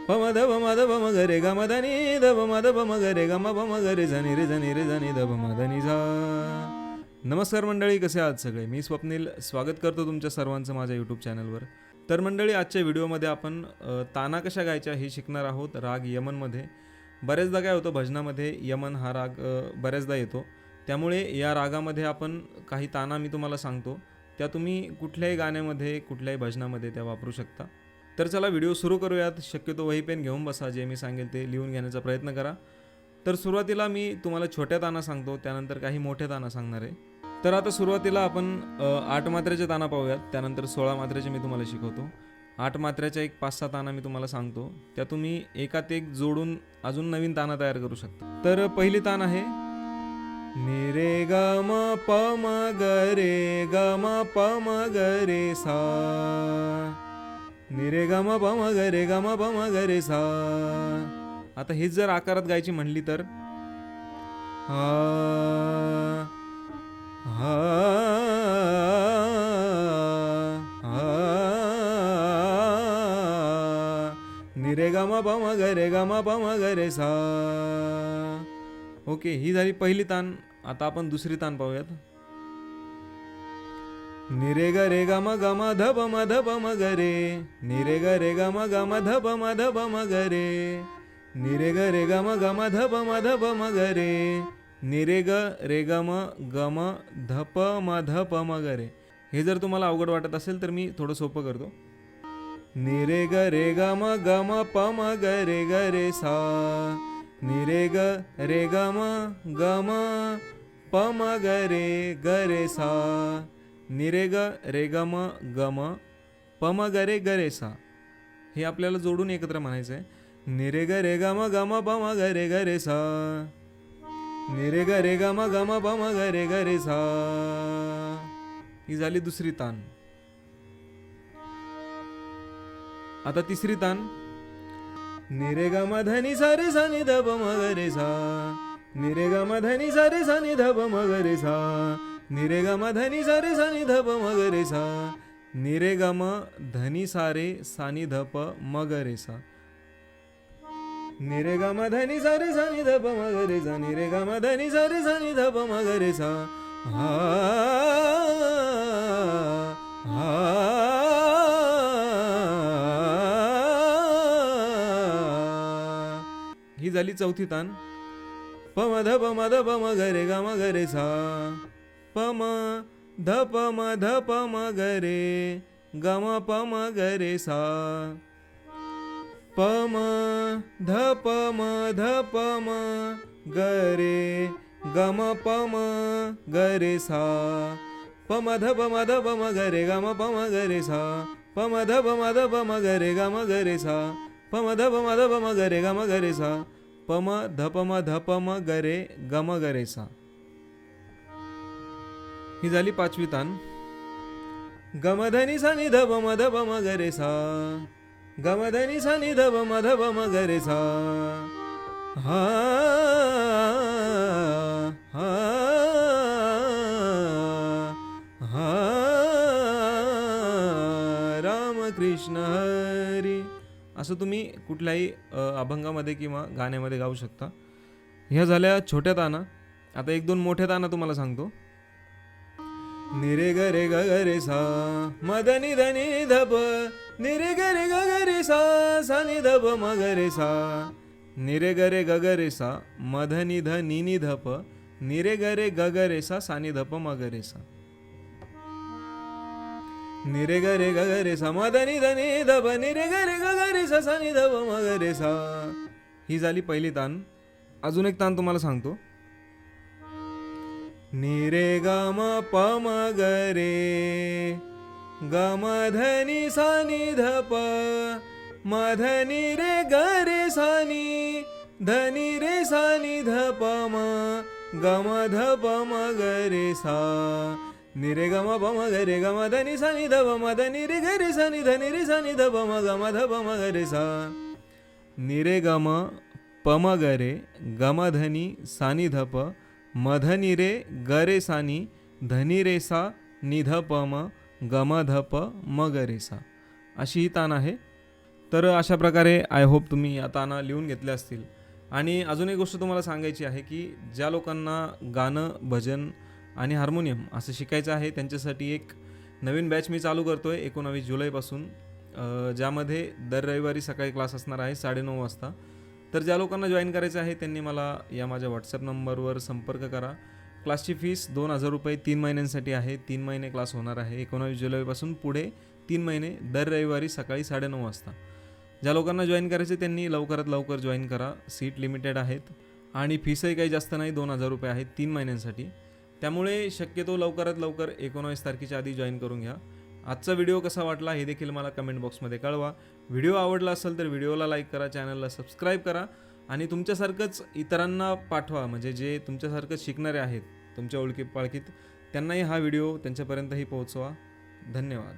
पम ध प म ध प म ग रे ग म ध नि ध प म ध प म ग रे ग म प म ग रे झ नि रे झ नि रे झ नि ध प म ध नि झा. नमस्कार मंडळी, कसे आहात सगळे. मी स्वप्नील स्वागत करतो तुमच्या सर्वांचं माझ्या यूट्यूब चॅनलवर. तर मंडळी, आजच्या व्हिडिओमध्ये आपण ताना कशा गायच्या हे शिकणार आहोत राग यमनमध्ये. बऱ्याचदा काय होतं, भजनामध्ये यमन हा राग बऱ्याचदा येतो. त्यामुळे या रागामध्ये आपण काही ताना मी तुम्हाला सांगतो, त्या तुम्ही कुठल्याही गाण्यामध्ये कुठल्याही भजनामध्ये त्या वापरू शकता. तर चला व्हिडिओ सुरू करूयात. शक्यतो वही पेन घेऊन बसा, जे मी सांगेल ते लिहून घेण्याचा प्रयत्न करा. तर सुरुवातीला मी तुम्हाला छोट्या ताना सांगतो, त्यानंतर काही मोठ्या ताना सांगणार आहे. तर आता सुरुवातीला आपण 8 मात्र्याचे ताना पाहूयात, त्यानंतर 16 मात्र्याचे मी तुम्हाला शिकवतो. 8 मात्र्याच्या एक 5-6 ताना मी तुम्हाला सांगतो, त्या तुम्ही एकात एक जोडून अजून नवीन ताना तयार करू शकता. तर पहिली तान आहे नि रे ग म प म ग रे ग म प म ग रे सा. नि रे ग म प म ग रे ग म प म ग रे सा. आता हेच जर आकारात गायची म्हणली तर हा हा हा नि रे ग म प म ग रे ग म प म ग रे सा. ओके, ही झाली पहिली तान. आता आपण दुसरी तान पाहूयात. नि रे ग रे ग म ग म ध प म ध प म ग रे. नि रे ग रे ग म ग म ध प म ध प म ग रे. नि रे ग रे ग म ग म ध प म ध प म ग रे. नि रे ग रे ग म ग म ध प म ध प म ग रे. हे जर तुम्हाला अवघड वाटत असेल तर मी थोडं सोपं करतो. नि रे ग रे ग म ग म प म ग रे ग रे सा. नि रे ग रे ग म ग म प म ग रे ग रे सा. नि रे ग रे ग म ग म प म ग रे ग रे सा. हे आपल्याला जोडून एकत्र म्हणायचं आहे. नि रे ग रे ग म ग म प म ग रे ग रे सा. नि रे ग रे ग म ग म प म ग रे ग रे सा. ही झाली दुसरी तान. आता तिसरी तान. नि रे ग म ध नि सा रे सा नि ध प म ग रे सा. नि रे ग म ध नि सा रे सा नि ध प म ग रे सा. नि रे ग म ध नि सा रे सा नि ध प म ग रे सा. नि रे ग म ध नि सा रे सा नि ध प म ग रे सा. नि रे ग म ध नि सा रे सा नि ध प म ग रे सा. नि रे ग म ध नि सा रे सा नि ध प म ग रे सा. हा हा ही झाली चौथी तान. प म ध प म ध प म ग रे ग म ग रे सा. प म ध प म ध प म ग रे ग म प म ग रे सा. प म ध प म ध प म ग रे ग म प म ग रे सा. प म ध प म ध प म ग रे ग म प म ग रे सा. प म ध प म ध प म ग रे ग म ग रे सा. प म ध प म ध प म ग रे ग म ग रे सा. प म ध प म ध प म ग रे ग म ग रे सा. ही झाली पाचवी तान. ग म ध नि सा नि ध प म ध प म ग रे सा. ग म ध नि सा नि ध प म ध प म ग रे सा. हा हा हा राम कृष्ण हरी. असं तुम्ही कुठल्याही अभंगामध्ये किंवा गाण्यामध्ये गाऊ शकता. ह्या झाल्या छोट्या ताना. आता एक दोन मोठ्या ताना तुम्हाला सांगतो. नि रे ग रे ग ग रे सा. म ध नि ध नि ध प. नि रे ग रे ग ग रे सा. सा नि ध प म ग रे सा. नि रे ग रे ग ग रे सा. म ध नि ध नि नि ध प. नि रे ग रे ग ग रे सा. सा नि ध प म ग रे सा. नि रे ग रे ग ग रे सा. म ध नि ध नि ध प. नि रे ग रे ग ग रे सा. सा नि ध प म ग रे सा. ही झाली पहिली तान. अजून एक तान तुम्हाला सांगतो. नि रे ग म प म ग रे ग म ध नि सा नि ध प. म ध नि रे ग रे सा नि ध नि रे सा नि ध प म ग म ध प म ग रे सा. नि रे ग म प म ग रे ग म ध नि सा नि ध प. म ध नि रे ग रे सा नि ध नि रे सा नि ध प म ग म ध प म ग रे सा. नि रे ग म प म ग रे ग म ध नि सा नि ध प. म ध नि रे ग रे सा नि ध नि रे सा नि ध प म ग म ध प म ग रे सा. अशी ही तान आहे. तर अशा प्रकारे आय होप तुम्ही आता लिहून घेतले असतील. आणि अजून एक गोष्ट तुम्हाला सांगायची आहे की ज्या लोकांना गाणं, भजन आणि हार्मोनियम असं शिकायचं आहे त्यांच्यासाठी एक नवीन बॅच मी चालू करतो आहे 19 जुलैपासून, ज्यामध्ये दर रविवारी सकाळी क्लास असणार आहे 9:30 वाजता. तर ज्या लोकांना जॉईन करायचं आहे त्यांनी मला या माझ्या व्हॉट्सअप नंबरवर संपर्क करा. क्लासची फीस 2,000 रुपये 3 महिन्यांसाठी आहे. 3 महिने क्लास होणार आहे 19 जुलैपासून पुढे 3 महिने दर रविवारी सकाळी 9:30 वाजता. ज्या लोकांना जॉईन करायचे त्यांनी लवकरात लवकर जॉईन करा. सीट लिमिटेड आहेत आणि फीसही काही जास्त नाही, 2,000 रुपये आहेत 3 महिन्यांसाठी. त्यामुळे शक्यतो लवकरात लवकर 19 तारखेच्या आधी जॉईन करून घ्या. आजचा व्हिडिओ कसा वाटला हे देखील मला कमेंट बॉक्समध्ये कळवा. व्हिडिओ आवडला असेल तर व्हिडिओला लाईक करा, चॅनलला सबस्क्राईब करा आणि तुमच्यासारखंच इतरांना पाठवा, म्हणजे जे तुमच्यासारखंच शिकणारे आहेत तुमच्या ओळखी पाळखीत त्यांनाही हा व्हिडिओ त्यांच्यापर्यंतही पोहोचवा. धन्यवाद.